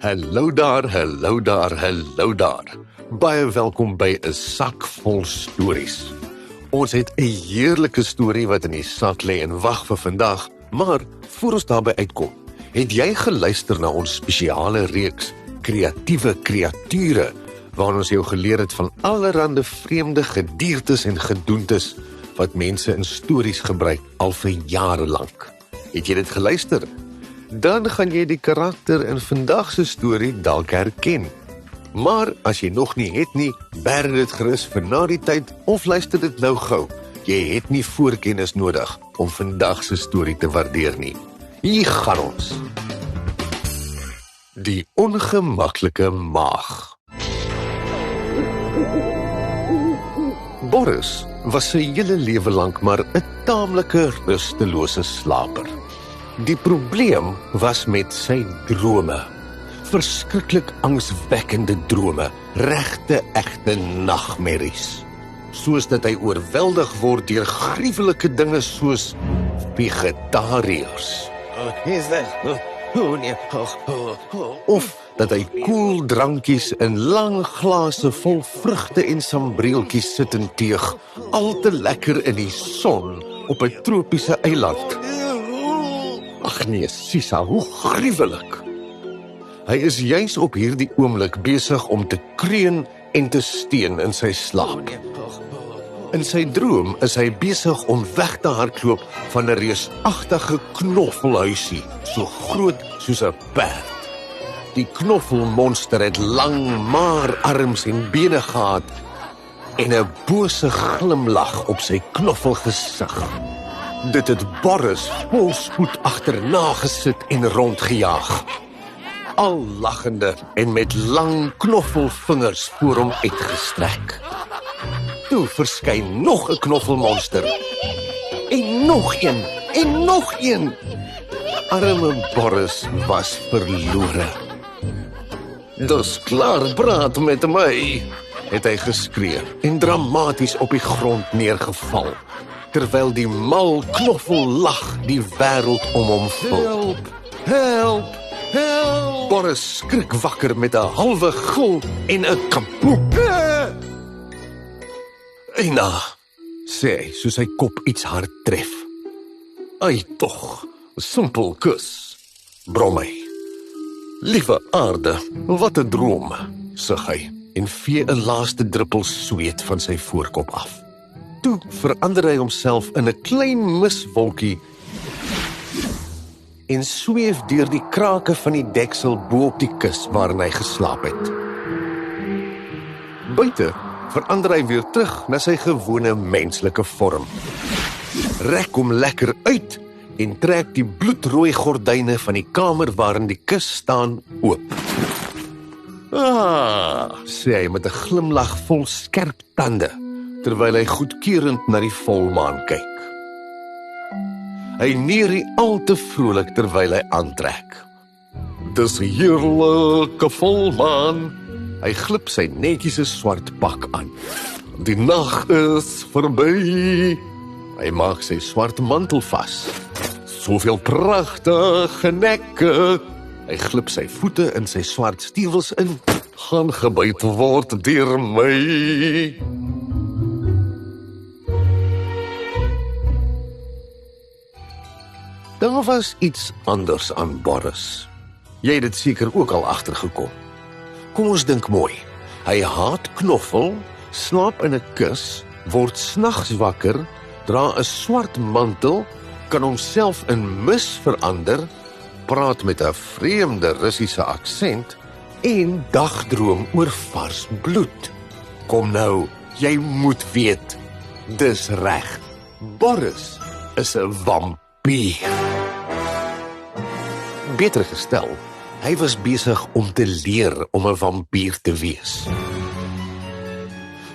Hallo daar, hallo daar, hallo daar. Baie welkom by 'n sak vol stories. Ons het 'n heerlike storie wat in die sak lê en wag vir vandag, maar voor ons daarby uitkom, het jy geluister na ons spesiale reeks Kreatiewe Kreature, waar ons jou geleer het van allerlei vreemde gediertes en gedoentes wat mense in stories gebruik al vir jare lank. Het jy dit geluister? Dan gaan jy die karakter in vandag se storie dalk herken. Maar as jy nog nie het nie, berg dit gerus vir na die tyd of luister dit nou gou. Jy het nie voorkennis nodig om vandag se storie te waardeer nie. Hier gaan ons. Die ongemaklike maag. Boris was sy hele lewe lank maar 'n taamlike rustelose slaper. Die probleem was met sy drome. Verskriklik angswekkende drome, regte egte nagmerries. Soos dat hy oorweldig word deur gruwelike dinge soos vegetariërs. Of dat hy koel drankies in lang glase vol vrugte en sambreeltjies sit en teeg, al te lekker in die son op 'n tropiese eiland. Ag nee, Sisa, hoe gruwelik. Hy is juis op hierdie oomblik besig om te kreun en te steun in sy slaap. In sy droom is hy besig om weg te hardloop van 'n reusagtige knoffelhuisie, so groot soos 'n perd. Die knoffelmonster het lang, maar arms en bene gehad en 'n bose glimlag op sy knoffelgesig. Dit het Boris vol spoed agterna gesit en rondgejaag. Al lachende en met lang knoffelvingers voor hom uitgestrek. Toe verskyn nog 'n knoffelmonster. En nog een, en nog een. Arme Boris was verlore. "Dis klaar praat met my," het hy geskree en dramaties op die grond neergeval, terwyl die mal knoffellag die wêreld om hom vul. "Help, help, help!" Boris skrik wakker met 'n halwe gil en 'n kapoep. "Eina," sê hy, soos sy kop iets hard tref. "Ai tog, simpel kus," brom hy. "Liewe aarde, wat 'n droom," sug hy en vee 'n laaste druppel sweet van sy voorkop af. Toe verander hy homself in 'n klein miswolkie en sweef deur die krake van die deksel bo op die kus waarin hy geslaap het. Buite verander hy weer terug na sy gewone menslike vorm. Rek hom lekker uit en trek die bloedrooi gordyne van die kamer waarin die kus staan oop. "Ah," sê hy met 'n glimlag vol skerp tande, terwyl hy goedkeurend na die volmaan kyk. Hy neer al te vrolik terwyl hy aantrek. "Dis 'n heerlike volmaan." Hy glip sy netjiese swart pak aan. "Die nag is verby." Hy maak sy swart mantel vas. "Soveel pragtige nekke." Hy glip sy voete in sy swart stiewels in. "Gaan gebyt word deur my." Daar was iets anders aan Boris. Jy het dit seker ook al agtergekom. Kom ons dink mooi. Hy haat knoffel, slaap in 'n kus, word snags wakker, dra 'n swart mantel, kan homself in mis verander, praat met 'n vreemde Russiese aksent en dagdroom oor vars bloed. Kom nou, jy moet weet, dis reg. Boris is 'n vampier. Beter gestel, hy was besig om te leer om 'n vampier te wees.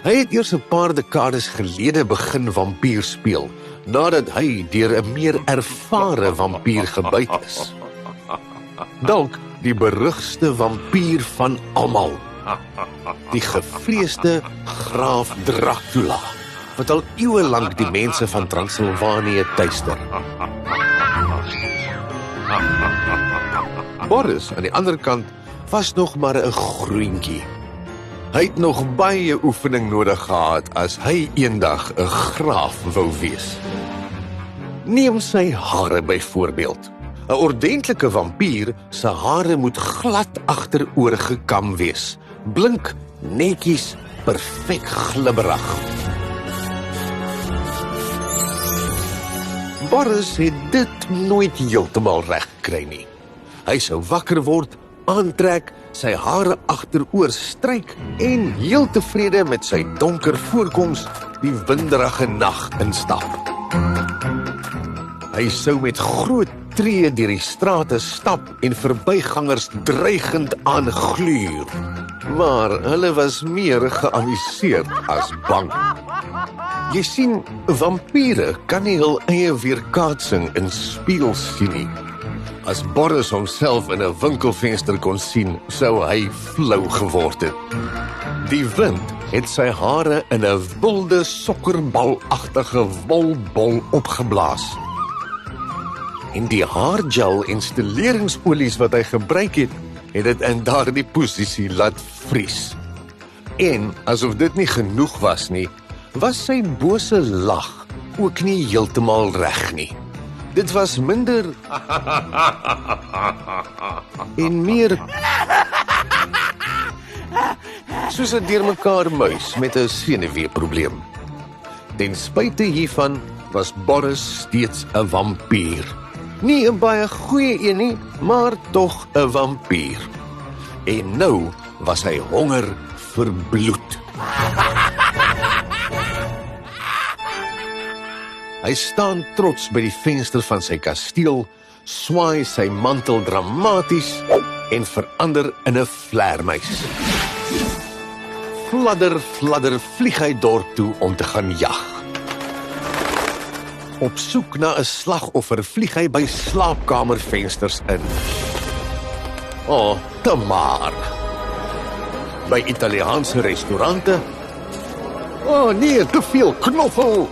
Hy het eers 'n paar dekades gelede begin vampier speel, nadat hy deur 'n meer ervare vampier gebyt is. Dalk die berugste vampier van almal, die gevreesde Graaf Dracula, wat al eeue lank die mense van Transilvanië tuister. Boris, aan die ander kant, was nog maar 'n groentjie. Hy het nog baie oefening nodig gehad as hy eendag 'n graaf wou wees. Neem sy hare byvoorbeeld. 'n Ordentlike vampier se hare moet glad agteroor gekam wees. Blink, netjies, perfek glibberig. Boris het dit nooit heeltemal reg gekry nie. Hy sou wakker word, aantrek, sy hare agteroor stryk en heel tevrede met sy donker voorkoms die winderige nag instap. Hy sou met groot tree deur die strate stap en verbygangers dreigend aangluur. Maar hulle was meer geamuseerd as bang. Jy sien, vampiere kan nie hul eie weerkaatsing in spieëls sien nie. As Boris homself in 'n winkelvenster kon sien, sou hy flou geword het. Die wind het sy hare in 'n wilde sokkerbalagtige wolbol opgeblaas. En die haargel installeringsolies wat hy gebruik het dit in daardie posisie laat vries. En asof dit nie genoeg was nie, was sy bose lag ook nie heeltemal reg nie. Dit was minder en meer soos 'n deurmekaar muis met 'n senuweeprobleem. Ten spyte hiervan was Boris steeds 'n vampier. Nie 'n baie goeie een nie, maar tog 'n vampier. En nou was hy honger vir bloed. Hy staan trots by die venster van sy kasteel, swaai sy mantel dramaties en verander in 'n vleermuis. Fladder, fladder vlieg hy dorp toe om te gaan jag. Op soek na 'n slagoffer vlieg hy by slaapkamervensters in. Te maar. By Italiaanse restaurante. Nee, te veel knoffel.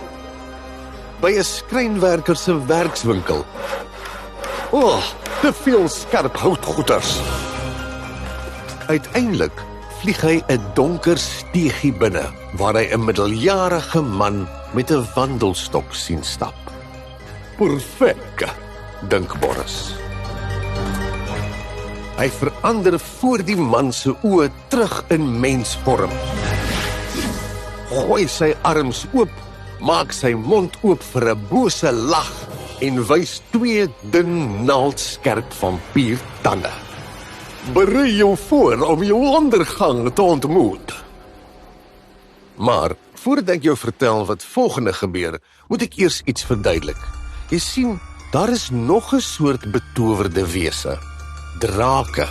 By 'n skrynwerker se werkswinkel. Te veel skerp houtgoeders. Uiteindelik vlieg hy 'n donker steegie binne, waar hy 'n middeljarige man met 'n wandelstok sien stap. Perfek, dink Boris. Hy verander voor die man se oë terug in mensvorm. Gooi sy arms oop, maak sy mond oop vir 'n bose lag en wys 2 dun naaldskerp vampiertande. Berei jou voor om jou ondergang te ontmoet. Maar voordat ek jou vertel wat volgende gebeur, moet ek eers iets verduidelik. Jy sien, daar is nog 'n soort betowerde wese. Drake.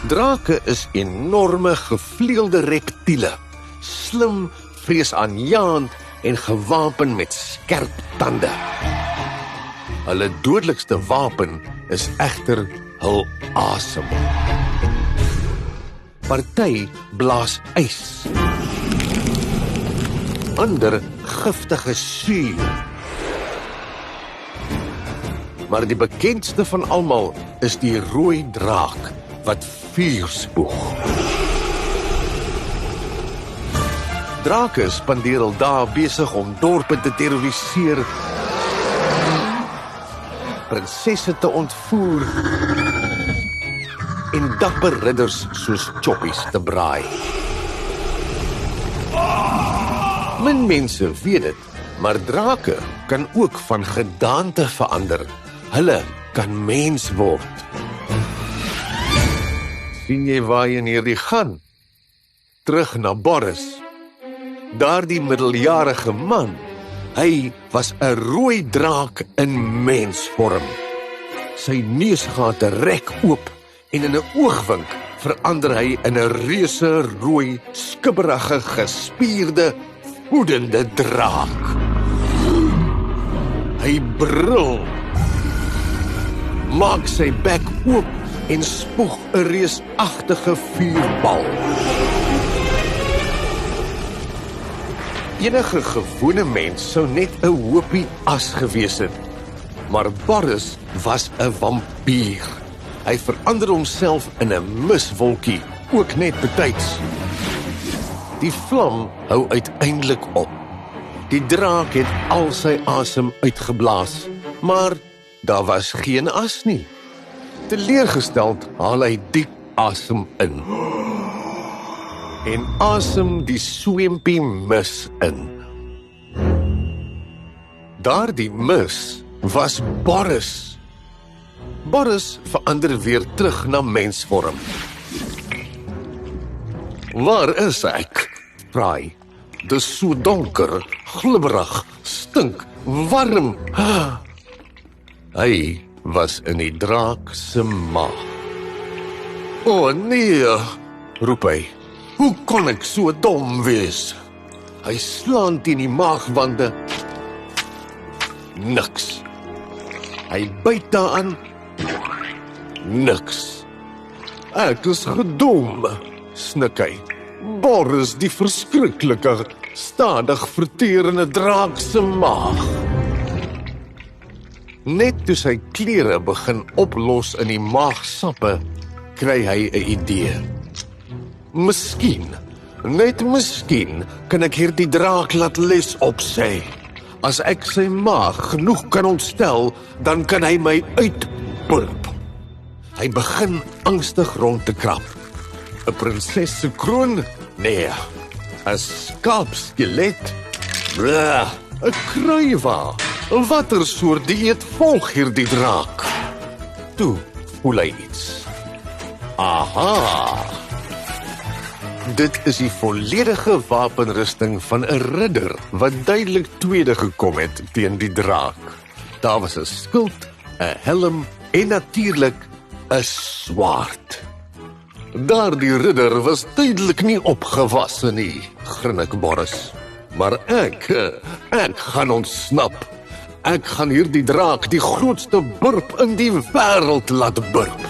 Drake is enorme gevleelde reptiele, slim, vreesaanjaend en gewapen met skerp tande. Hulle dodelikste wapen is egter hul asem. Party blaas ys. Ander giftige suur. Maar die bekendste van almal is die rooi draak wat vuur spoeg. Drake spandeer al dae besig om dorpe te terroriseer, prinsesse te ontvoer en dapper ridders soos choppies te braai. Min mense weet dit, maar drake kan ook van gedaante verander. Hulle kan mens word. Sien jy waarheen hierdie gaan? Terug na Boris. Daardie middeljarige man, hy was 'n rooi draak in mensvorm. Sy neusgate rek oop en in 'n oogwink verander hy in 'n reuse rooi, skibberige, gespierde, woedende draak. Hy brul, maak sy bek oop en spoeg 'n reusagtige vuurbal. Enige gewone mens sou net 'n hoopie as gewees het, maar Boris was 'n vampier Hy verander homself in 'n miswolkie, ook net betyds. Die vlam hou uiteindelik op. Die draak het al sy asem uitgeblaas, maar daar was geen as nie. Teleurgesteld haal hy diep asem in. En asem die sweempie mis in. Daardie mis was Boris. Boris verander weer terug na mensvorm. Waar is ek? Vra hy. Dis so donker, glibberig, stink, warm. Hy was in die draak se maag. O nee, roep hy. Hoe kon ek so dom wees? Hy slaan teen die maagwande. Niks. Hy byt daaraan. Niks. Ek is gedom, snik hy. Boris die verskriklike, stadig verterende draak se maag. Net toe sy klere begin oplos in die maagsappe, kry hy 'n idee. Miskien, net miskien, kan ek hierdie draak laat les opsê. As ek sy maag genoeg kan ontstel, dan kan hy my uitpulp. Hy begin angstig rond te krap. 'n Prinses se kroon? Nee. 'n Skaapskelet? Blah, 'n kruiwa. Watter soort dieet volg hierdie draak? Toe voel hy iets. Aha! Dit is die volledige wapenrusting van 'n ridder wat duidelik tweede gekom het teen die draak. Daar was 'n skild, 'n helm en natuurlik 'n swaard. Daardie ridder was duidelik nie opgewasse nie, grin ek Boris. Maar ek gaan ontsnap. Ek gaan hierdie draak die grootste burp in die wêreld laat burp.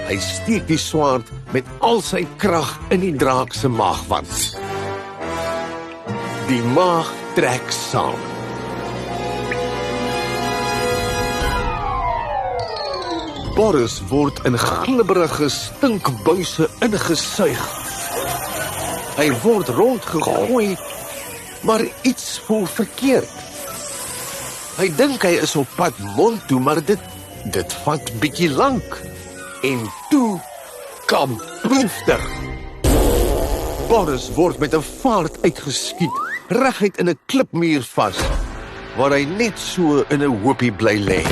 Hy steek die swaard met al sy krag in die draak se maagwand. Die maag trek saam. Boris word in glibberige stinkbuise ingesuig. Hy word rondgegooi, maar iets voel verkeerd. Hy dink hy is op pad mond toe, maar dit vat bietjie lank. En toe kamploefter. Boris word met 'n vaart uitgeskiet, reguit in 'n klipmuur vas, waar hy net so in 'n hoopie bly lê,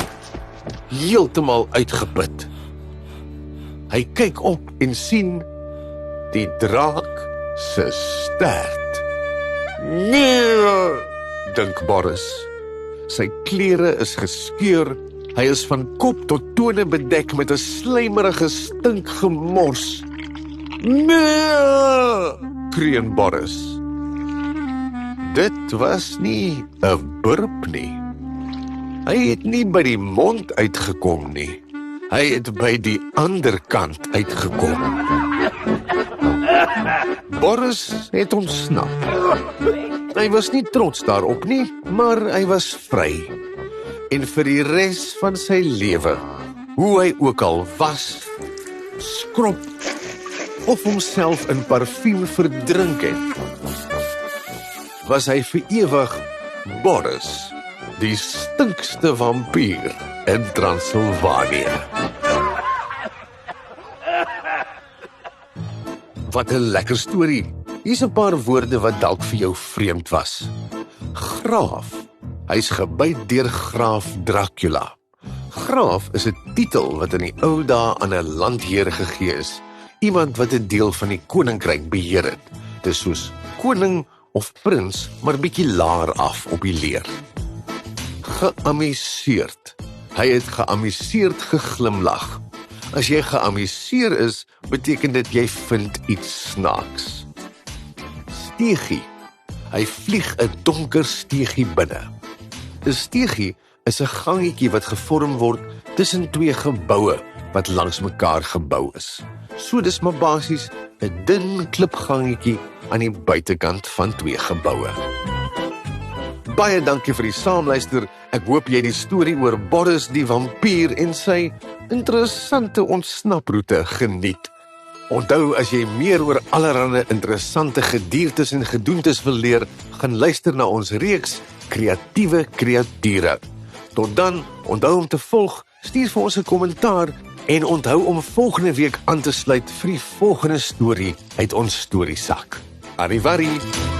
heeltemal uitgeput. Hy kyk op en sien die draak se stert. Nee, dink Boris. Sy klere is geskeur. Hy is van kop tot tone bedek met 'n slijmerige stinkgemors. Nee, kreun Boris. Dit was nie 'n burp nie. Hy het nie by die mond uitgekom nie. Hy het by die ander kant uitgekom. Boris het ontsnap. Hy was nie trots daarop nie, maar hy was vry. En vir die res van sy lewe, hoe hy ook al was, skrob of homself in parfuum verdrink het, was hy vir ewig Boris, die stinkste vampier in Transylvanië. Wat 'n lekker storie. Hier's 'n paar woorde wat dalk vir jou vreemd was. Graaf. Hy's gebyt deur graaf Dracula. Graaf is 'n titel wat in die ou dae aan 'n landheer gegee is, iemand wat 'n deel van die koninkryk beheer het. Dis soos koning of prins, maar bietjie laer af op die leer. Geamuseerd. Hy het geamuseerd geglimlag. As jy geamuseer is, beteken dit jy vind iets snaaks. Steegie. Hy vlieg 'n donker steegie binne. 'n Steegie is 'n gangetjie wat gevorm word tussen twee geboue wat langs mekaar gebou is. So dis maar basies 'n dun klipgangetjie aan die buitekant van twee geboue. Baie dankie vir die saamluister. Ek hoop jy die storie oor Boris die vampier en sy interessante ontsnaproete geniet. Onthou, as jy meer oor allerlei interessante gediertes en gedoentes wil leer, gaan luister na ons reeks Kreatiewe Kreature. Tot dan, onthou om te volg, stuur vir ons 'n kommentaar en onthou om volgende week aan te sluit vir die volgende storie uit ons storiesak. Arrivari!